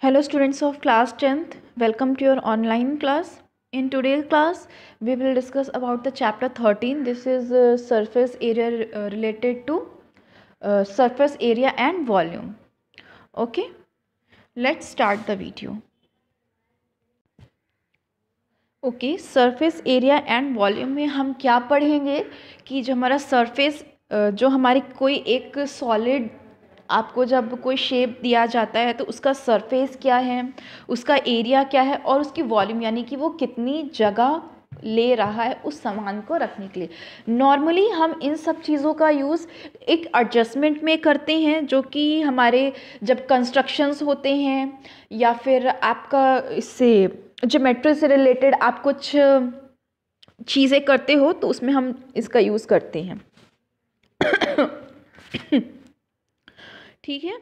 Hello students of class 10th, welcome to your online class. In today's class, we will discuss about the chapter 13. This is surface area related to surface area and volume. Okay, let's start the video. Okay surface area and volume में हम क्या पढ़ेंगे कि जो हमारा surface जो हमारी कोई एक सॉलिड आपको जब कोई शेप दिया जाता है तो उसका सरफेस क्या है, उसका एरिया क्या है और उसकी वॉल्यूम यानी कि वो कितनी जगह ले रहा है उस सामान को रखने के लिए। नॉर्मली हम इन सब चीज़ों का यूज़ एक एडजस्टमेंट में करते हैं, जो कि हमारे जब कंस्ट्रक्शंस होते हैं या फिर आपका इससे ज्योमेट्री से रिलेटेड आप कुछ चीज़ें करते हो तो उसमें हम इसका यूज़ करते हैं। ठीक है,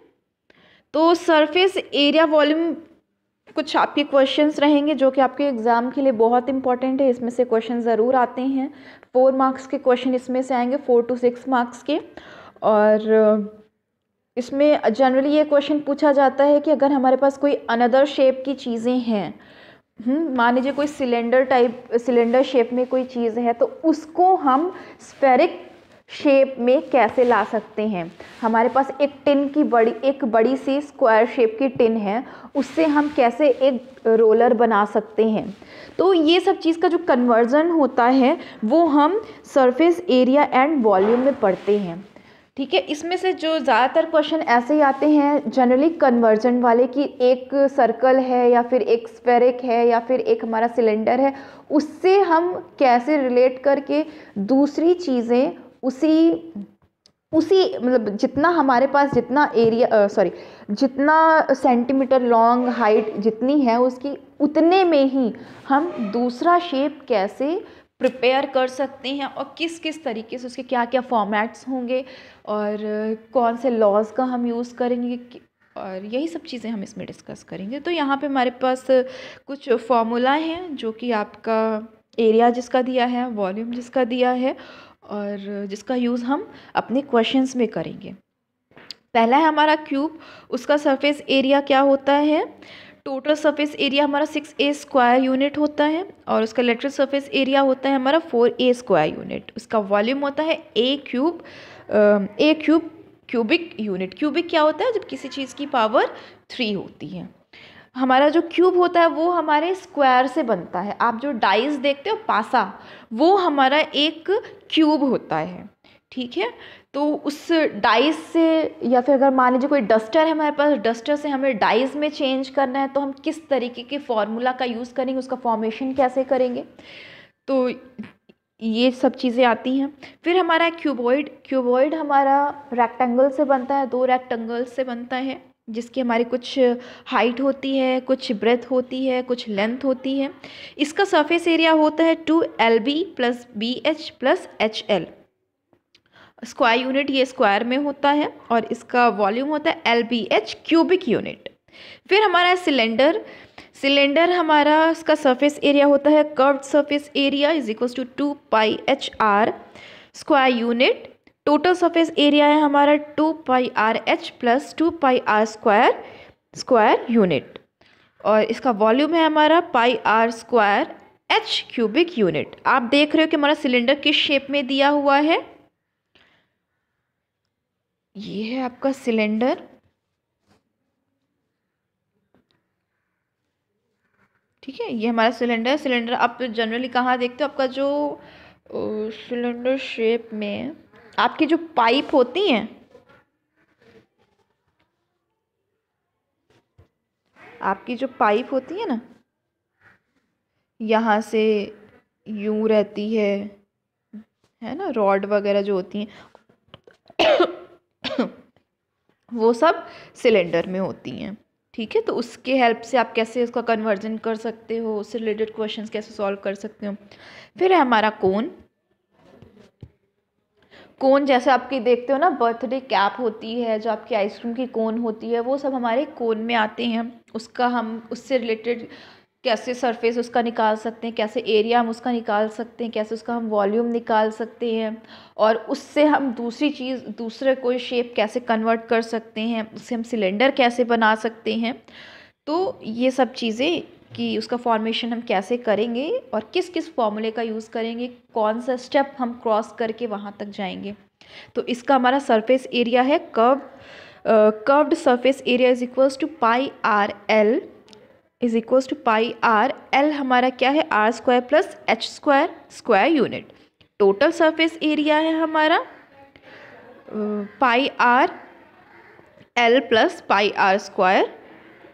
तो सरफेस एरिया वॉल्यूम कुछ आपके क्वेश्चंस रहेंगे जो कि आपके एग्ज़ाम के लिए बहुत इंपॉर्टेंट है। इसमें से क्वेश्चन ज़रूर आते हैं। 4 मार्क्स के क्वेश्चन इसमें से आएंगे, 4 to 6 मार्क्स के। और इसमें जनरली ये क्वेश्चन पूछा जाता है कि अगर हमारे पास कोई अनदर शेप की चीज़ें हैं, मान लीजिए कोई सिलेंडर शेप में कोई चीज़ है तो उसको हम स्फेरिक शेप में कैसे ला सकते हैं। हमारे पास एक बड़ी सी स्क्वायर शेप की टिन है, उससे हम कैसे एक रोलर बना सकते हैं। तो ये सब चीज़ का जो कन्वर्जन होता है वो हम सरफेस एरिया एंड वॉल्यूम में पढ़ते हैं। ठीक है, इसमें से जो ज़्यादातर क्वेश्चन ऐसे ही आते हैं जनरली कन्वर्जन वाले कि एक सर्कल है या फिर एक स्फेरिक है या फिर एक हमारा सिलेंडर है, उससे हम कैसे रिलेट करके दूसरी चीज़ें उसी मतलब जितना हमारे पास जितना सेंटीमीटर लॉन्ग हाइट जितनी है उसकी उतने में ही हम दूसरा शेप कैसे प्रिपेयर कर सकते हैं और किस किस तरीके से उसके क्या क्या फॉर्मेट्स होंगे और कौन से लॉज का हम यूज़ करेंगे, और यही सब चीज़ें हम इसमें डिस्कस करेंगे। तो यहाँ पे हमारे पास कुछ फॉर्मूला हैं जो कि आपका एरिया जिसका दिया है, वॉल्यूम जिसका दिया है और जिसका यूज़ हम अपने क्वेश्चंस में करेंगे। पहला है हमारा क्यूब, उसका सरफेस एरिया क्या होता है। टोटल सरफेस एरिया हमारा 6a स्क्वायर यूनिट होता है और उसका लेटरल सरफेस एरिया होता है हमारा 4a स्क्वायर यूनिट। उसका वॉल्यूम होता है a cube cubic unit. Cubic क्या होता है, जब किसी चीज़ की पावर 3 होती है। हमारा जो क्यूब होता है वो हमारे स्क्वायर से बनता है। आप जो डाइस देखते हो पासा, वो हमारा एक क्यूब होता है। ठीक है, तो उस डाइस से या फिर अगर मान लीजिए कोई डस्टर है हमारे पास, डस्टर से हमें डाइस में चेंज करना है तो हम किस तरीके के फॉर्मूला का यूज़ करेंगे, उसका फॉर्मेशन कैसे करेंगे, तो ये सब चीज़ें आती हैं। फिर हमारा क्यूबॉइड हमारा रेक्टेंगल से बनता है, 2 रेक्टेंगल से बनता है जिसकी हमारी कुछ हाइट होती है, कुछ ब्रेथ होती है, कुछ लेंथ होती है। इसका सरफेस एरिया होता है 2LB + BH + HL square unit, ये स्क्वायर में होता है और इसका वॉल्यूम होता है LBH क्यूबिक यूनिट। फिर हमारा सिलेंडर हमारा इसका सरफेस एरिया होता है curved surface area = 2πhr square unit. Total surface area है हमारा 2πrh + 2πr स्क्वायर यूनिट और इसका वॉल्यूम है हमारा πr² h क्यूबिक यूनिट। आप देख रहे हो कि हमारा सिलेंडर किस शेप में दिया हुआ है। ये है आपका सिलेंडर। ठीक है, ये हमारा सिलेंडर आप जनरली कहाँ देखते हो, आपका जो सिलेंडर शेप में आपकी जो पाइप होती हैं, आपकी जो पाइप होती है ना, यहाँ से यूं रहती है ना, रॉड वगैरह जो होती हैं वो सब सिलेंडर में होती हैं। ठीक है, तो उसके हेल्प से आप कैसे उसका कन्वर्जन कर सकते हो, उससे रिलेटेड क्वेश्चंस कैसे सॉल्व कर सकते हो। फिर है हमारा कोन जैसे आपकी देखते हो ना, बर्थडे कैप होती है, जो आपकी आइसक्रीम की कोन होती है, वो सब हमारे कोन में आते हैं। उसका हम उससे रिलेटेड कैसे सरफेस उसका निकाल सकते हैं, कैसे एरिया हम उसका निकाल सकते हैं, कैसे उसका हम वॉल्यूम निकाल सकते हैं और उससे हम दूसरे कोई शेप कैसे कन्वर्ट कर सकते हैं, उससे हम सिलेंडर कैसे बना सकते हैं। तो ये सब चीज़ें कि उसका फॉर्मेशन हम कैसे करेंगे और किस किस फॉर्मूले का यूज़ करेंगे, कौन सा स्टेप हम क्रॉस करके वहाँ तक जाएंगे। तो इसका हमारा सरफेस एरिया है curved surface area is equals to pi are l is equals to pi are l हमारा क्या है r square plus h square square unit. Total surface area है हमारा pi R L plus pi are square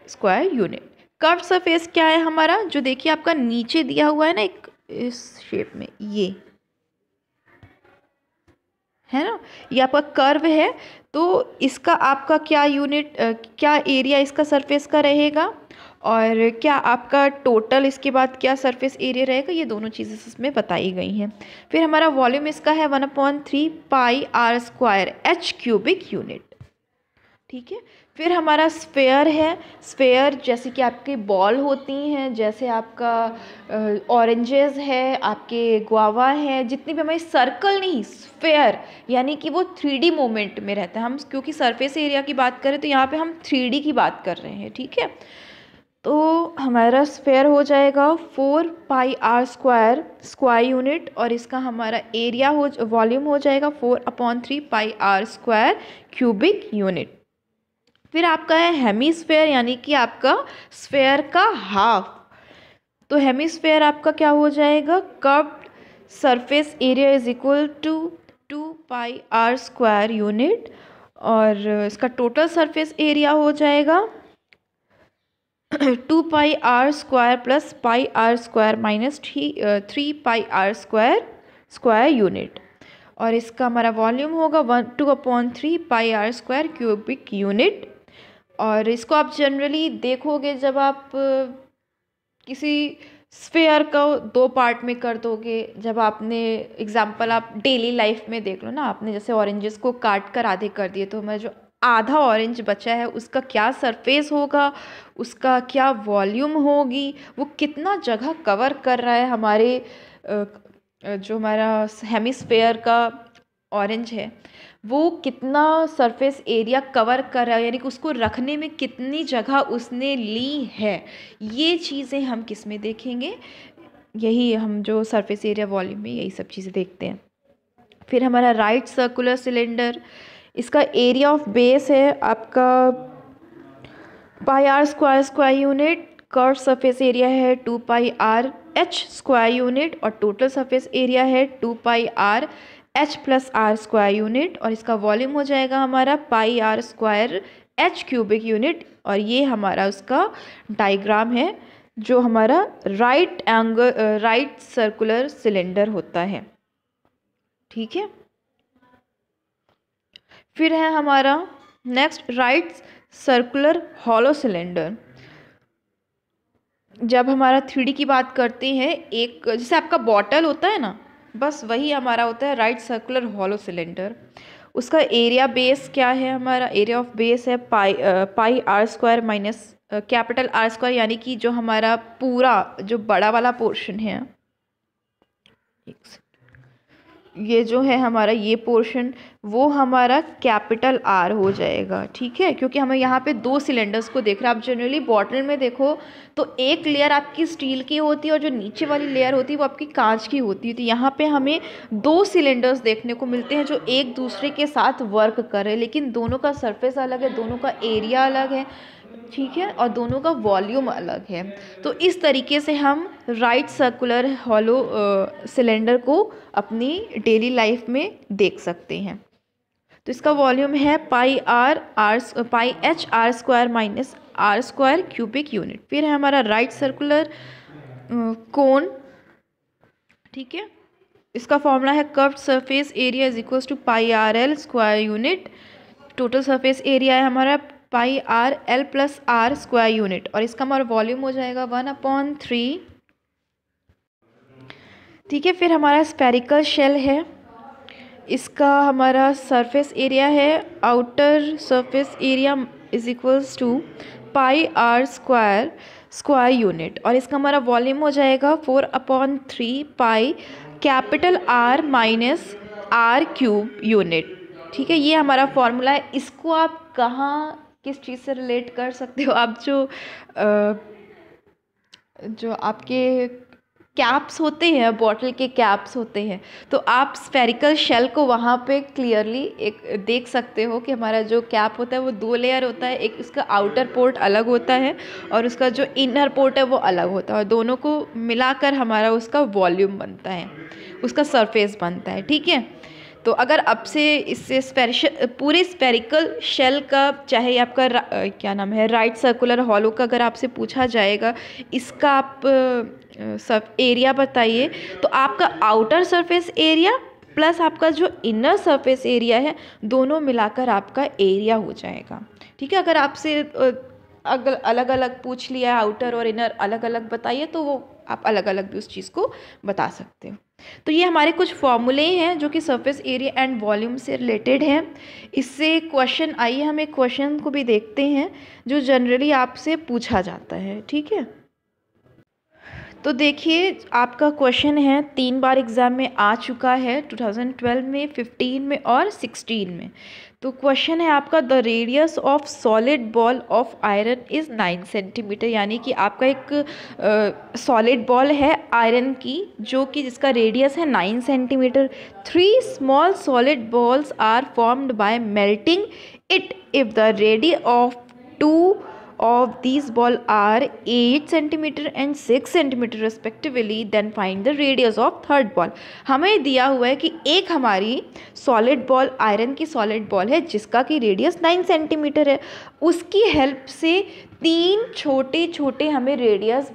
square unit. Curve surface क्या है हमारा, जो देखिए आपका नीचे दिया हुआ है ना एक इस शेप में, ये है ना, ये आपका कर्व है। तो इसका आपका क्या यूनिट क्या एरिया इसका सरफेस का रहेगा और क्या आपका टोटल इसके बाद क्या सरफेस एरिया रहेगा, ये दोनों चीज़ें इसमें बताई गई हैं। फिर हमारा वॉल्यूम इसका है 1/3 pi are square H cubic unit. ठीक है। फिर हमारा स्फेयर है। स्फेयर जैसे कि आपके बॉल होती हैं, जैसे आपका ऑरेंजेस है, आपके गुआवा है, जितनी भी हमारी सर्कल नहीं स्फेयर, यानी कि वो 3D मूवमेंट में रहता है। हम क्योंकि सरफेस एरिया की बात करें तो यहाँ पे हम 3D की बात कर रहे हैं। ठीक है। तो हमारा स्फेयर हो जाएगा 4 पाई आर स्क्वायर स्क्वायर यूनिट और इसका हमारा एरिया वॉल्यूम हो जाएगा 4/3 पाई आर स्क्वायर क्यूबिक यूनिट। फिर आपका है हेमीस्फेयर, यानी कि आपका स्फेयर का हाफ। तो हेमीस्फेयर आपका क्या हो जाएगा, curved surface area is equal to 2 pi are square unit और इसका टोटल सरफेस एरिया हो जाएगा 2 pi are square plus pi are square minus 3 pi are square square unit और इसका हमारा वॉल्यूम होगा 2/3 pi are square cubic unit. और इसको आप जनरली देखोगे जब आप किसी स्फेयर को 2 पार्ट में कर दोगे, जब आपने एग्जांपल आप डेली लाइफ में देख लो ना, आपने जैसे ऑरेंजेस को काट कर आधे कर दिए तो हमारा जो आधा ऑरेंज बचा है उसका क्या सरफेस होगा, उसका क्या वॉल्यूम होगी, वो कितना जगह कवर कर रहा है हमारे जो हमारा हेमिस्फेयर का ऑरेंज है वो कितना सरफेस एरिया कवर कर रहा है, यानी कि उसको रखने में कितनी जगह उसने ली है। ये चीज़ें हम किस में देखेंगे, यही हम जो सरफेस एरिया वॉल्यूम में यही सब चीज़ें देखते हैं। फिर हमारा राइट सर्कुलर सिलेंडर, इसका एरिया ऑफ बेस है आपका pi are square square unit, curve surface area है 2 pi R H square unit और टोटल सरफेस एरिया है 2 pi R H plus R square unit और इसका वॉल्यूम हो जाएगा हमारा pi are square H cubic unit. और ये हमारा उसका डायग्राम है जो हमारा राइट सर्कुलर सिलेंडर होता है। ठीक है। फिर है हमारा next right circular hollow cylinder. जब हमारा 3D की बात करते हैं, एक जैसे आपका बॉटल होता है ना, बस वही हमारा होता है राइट सर्कुलर हॉलो सिलेंडर। उसका एरिया बेस क्या है, हमारा एरिया ऑफ बेस है pi are square minus capital R square, यानी कि जो हमारा पूरा जो बड़ा वाला पोर्शन है, ये जो है हमारा ये पोर्शन वो हमारा कैपिटल आर हो जाएगा। ठीक है। क्योंकि हमें यहाँ पे 2 सिलेंडर्स को देख रहे हैं। आप जनरली बॉटल में देखो तो एक लेयर आपकी स्टील की होती है और जो नीचे वाली लेयर होती है वो आपकी कांच की होती है। तो यहाँ पे हमें 2 सिलेंडर्स देखने को मिलते हैं जो एक दूसरे के साथ वर्क कर रहे हैं, लेकिन दोनों का सरफेस अलग है, दोनों का एरिया अलग है। ठीक है। और दोनों का वॉल्यूम अलग है। तो इस तरीके से हम राइट सर्कुलर हॉलो सिलेंडर को अपनी डेली लाइफ में देख सकते हैं। तो इसका वॉल्यूम है pi H R square minus R square cubic unit. फिर है हमारा राइट सर्कुलर कोन। ठीक है। इसका फॉर्मूला है curved surface area is equals to pi are L square unit. Total surface area है हमारा pi R L plus R square unit और इसका हमारा वॉल्यूम हो जाएगा 1/3। ठीक है। फिर हमारा स्फेरिकल शेल है। इसका हमारा सरफेस एरिया है outer surface area is equals to pi are square square unit और इसका हमारा वॉल्यूम हो जाएगा 4/3 pi capital r minus r cube unit. ठीक है। ये हमारा फॉर्मूला है। इसको आप कहाँ किस चीज़ से रिलेट कर सकते हो आप, जो आपके कैप्स होते हैं, बॉटल के कैप्स होते हैं, तो आप स्फेरिकल शेल को वहाँ पे क्लियरली एक देख सकते हो कि हमारा जो कैप होता है वो 2 लेयर होता है, एक उसका आउटर पोर्ट अलग होता है और उसका जो इनर पोर्ट है वो अलग होता है, और दोनों को मिलाकर हमारा उसका वॉल्यूम बनता है, उसका सरफेस बनता है। ठीक है, तो अगर आपसे इससे पूरे स्पेरिकल शेल का, चाहे आपका क्या नाम है, राइट सर्कुलर हॉलो का अगर आपसे पूछा जाएगा, इसका आप सब एरिया बताइए, तो आपका आउटर सरफेस एरिया प्लस आपका जो इनर सरफेस एरिया है, दोनों मिलाकर आपका एरिया हो जाएगा। ठीक है, अगर आपसे अगर अलग अलग पूछ लिया है, आउटर और इनर अलग अलग बताइए, तो वो आप अलग अलग भी उस चीज़ को बता सकते हो। तो ये हमारे कुछ फॉर्मूले हैं जो कि सरफेस एरिया एंड वॉल्यूम से रिलेटेड हैं। इससे क्वेश्चन, आइए हम एक क्वेश्चन को भी देखते हैं जो जनरली आपसे पूछा जाता है। ठीक है, तो देखिए आपका क्वेश्चन है, 3 बार एग्ज़ाम में आ चुका है, 2012 में, 15 में और 16 में। तो क्वेश्चन है आपका, the radius of solid ball of iron is 9 centimetre, यानी कि आपका एक सॉलिड बॉल है आयरन की, जो कि जिसका रेडियस है 9 centimetre. 3 small solid balls are formed by melting it if the radius of 2 of these ball are 8 centimeter and 6 centimeter respectively, then find the radius of third ball। हमें दिया हुआ है कि एक हमारी सॉलिड बॉल, आयरन की solid ball है जिसका कि रेडियस 9 सेंटीमीटर है, उसकी हेल्प से 3 छोटे छोटे हमें रेडियस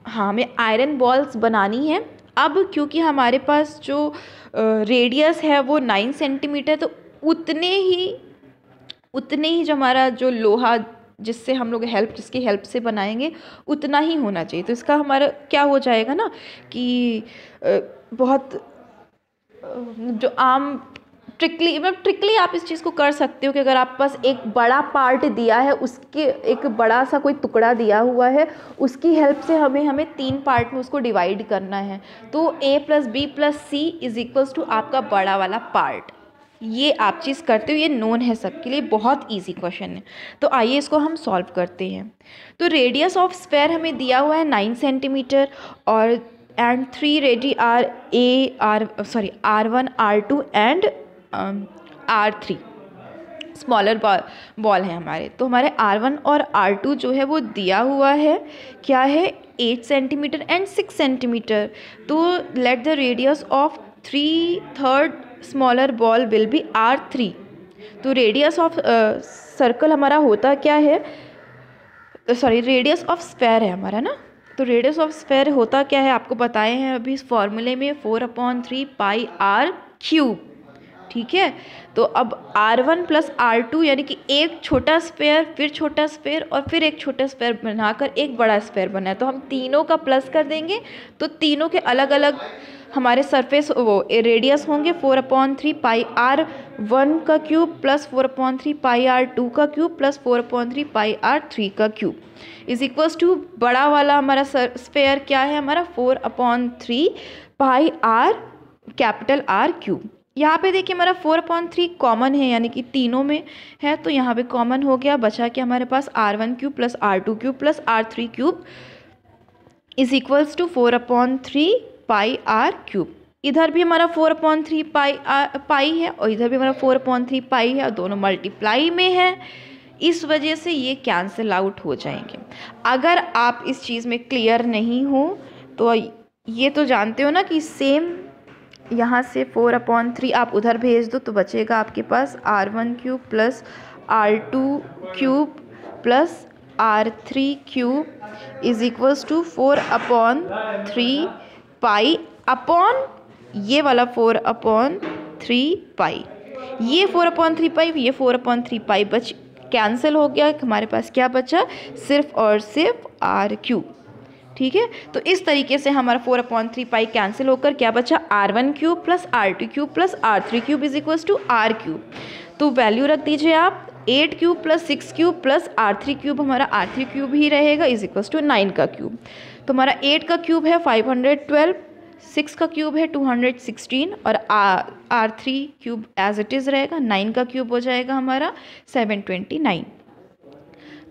हमें आयरन बॉल्स बनानी है। अब क्योंकि हमारे पास जो रेडियस है वो 9 सेंटीमीटर, तो उतने ही जो हमारा जो लोहा जिससे हम लोग जिसकी हेल्प से बनाएंगे, उतना ही होना चाहिए। तो इसका हमारा क्या हो जाएगा ना कि बहुत जो आम ट्रिकली आप इस चीज़ को कर सकते हो कि अगर आप पास एक बड़ा पार्ट दिया है, उसके एक बड़ा सा कोई टुकड़ा दिया हुआ है, उसकी हेल्प से हमें 3 पार्ट में उसको डिवाइड करना है, तो a + b + c = आपका बड़ा वाला पार्ट। ये आप चीज़ करते हो, ये नोन है सबके लिए, बहुत इजी क्वेश्चन है। तो आइए इसको हम सॉल्व करते हैं। तो रेडियस ऑफ स्फेयर हमें दिया हुआ है 9 सेंटीमीटर, और and 3 radii are R1 R2 and R3 smaller ball है हमारे। तो हमारे R1 और R2 जो है वो दिया हुआ है, क्या है, 8 सेंटीमीटर एंड 6 सेंटीमीटर। तो let the radius of 3/3 smaller ball will be R3। तो रेडियस ऑफ सर्कल हमारा होता क्या है, रेडियस ऑफ स्फेयर है हमारा ना। तो रेडियस ऑफ स्फेयर होता क्या है, आपको बताए हैं अभी इस फॉर्मूले में, 4/3 पाई r³। ठीक है, तो अब R1 + R2 यानी कि एक छोटा स्फेयर, फिर छोटा स्फेयर और फिर एक छोटा स्फेयर बनाकर एक बड़ा स्फेयर बना है। तो हम तीनों का प्लस कर देंगे, तो तीनों के अलग अलग हमारे सरफेस वो रेडियस होंगे। 4/3 पाई r1 का क्यूब प्लस 4/3 पाई r2 का क्यूब प्लस 4/3 पाई r3 का क्यूब = बड़ा वाला हमारा स्फेयर क्या है, हमारा 4/3 पाई R³ यहाँ पे देखिए हमारा 4/3 कॉमन है, यानी कि तीनों में है, तो यहाँ पे कॉमन हो गया, बचा कि हमारे पास R1³ plus R2³ plus R3³ = 4/3 पाई r³। इधर भी हमारा 4/3 पाई है और इधर भी हमारा 4/3 पाई है, और दोनों मल्टीप्लाई में है, इस वजह से ये कैंसिल आउट हो जाएंगे। अगर आप इस चीज़ में क्लियर नहीं हो तो ये तो जानते हो ना कि सेम यहाँ से 4/3 आप उधर भेज दो, तो बचेगा आपके पास R1³ plus R2³ plus R3³ = 4/3 pi upon ये वाला 4/3 पाई, ये 4/3 पाई, ये 4/3 पाई कैंसिल हो गया। हमारे पास क्या बचा, सिर्फ और सिर्फ R³। ठीक है, तो इस तरीके से हमारा 4/3 पाई कैंसिल होकर क्या बचा, R1³ plus R2³ plus R3³ = R³। तो वैल्यू रख दीजिए आप, 8³ प्लस 6³ प्लस R3³ हमारा R3³ ही रहेगा = 9 का क्यूब। तो हमारा 8 का क्यूब है 512, 6 का क्यूब है 216 और R3³ एज इट इज़ रहेगा, 9 का क्यूब हो जाएगा हमारा 729।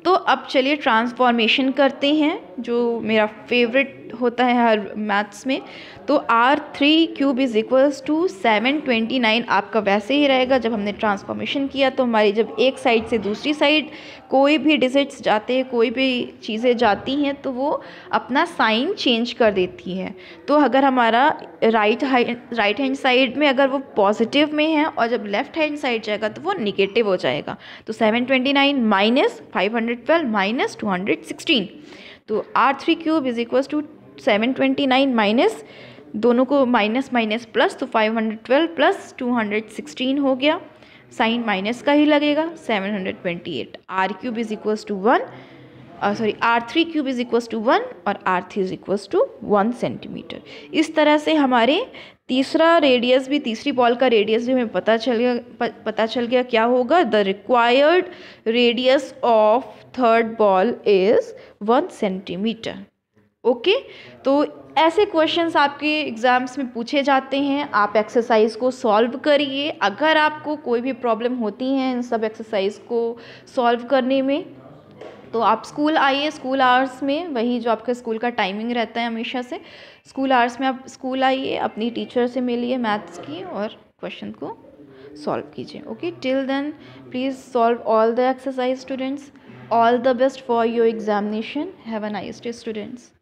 तो अब चलिए ट्रांसफॉर्मेशन करते हैं, जो मेरा फेवरेट होता है हर मैथ्स में। तो R3³ इज इक्वल्स टू 729 आपका वैसे ही रहेगा। जब हमने ट्रांसफॉर्मेशन किया तो हमारी जब एक साइड से दूसरी साइड कोई भी डिजिट्स जाते हैं, कोई भी चीज़ें जाती हैं, तो वो अपना साइन चेंज कर देती है। तो अगर हमारा राइट हैंड साइड में अगर वो पॉजिटिव में है और जब लेफ्ट हैंड साइड जाएगा तो वो निगेटिव हो जाएगा। तो 729 माइनस 512 माइनस 216, तो R3³ is equals to 729 minus, दोनों को माइनस माइनस प्लस, तो 512 प्लस 216 हो गया, साइन माइनस का ही लगेगा, 728। R³ is equals to 1, R3³ is equals to 1 और R3 is equals to 1 centimetre. इस तरह से हमारे तीसरा रेडियस भी, तीसरी बॉल का रेडियस भी हमें पता चल गया क्या होगा। The required radius of third ball is 1 centimetre. Okay, तो ऐसे क्वेश्चंस आपके एग्ज़ाम्स में पूछे जाते हैं। आप एक्सरसाइज को सॉल्व करिए। अगर आपको कोई भी प्रॉब्लम होती है इन सब एक्सरसाइज को सॉल्व करने में, तो आप स्कूल आइए। स्कूल आवर्स में, वही जो आपका स्कूल का टाइमिंग रहता है हमेशा से, स्कूल आवर्स में आप स्कूल आइए, अपनी टीचर से मिलिए मैथ्स की और क्वेश्चन को सॉल्व कीजिए। Okay, till then please solve all the exercise students. All the best for your examination. Have a nice day students.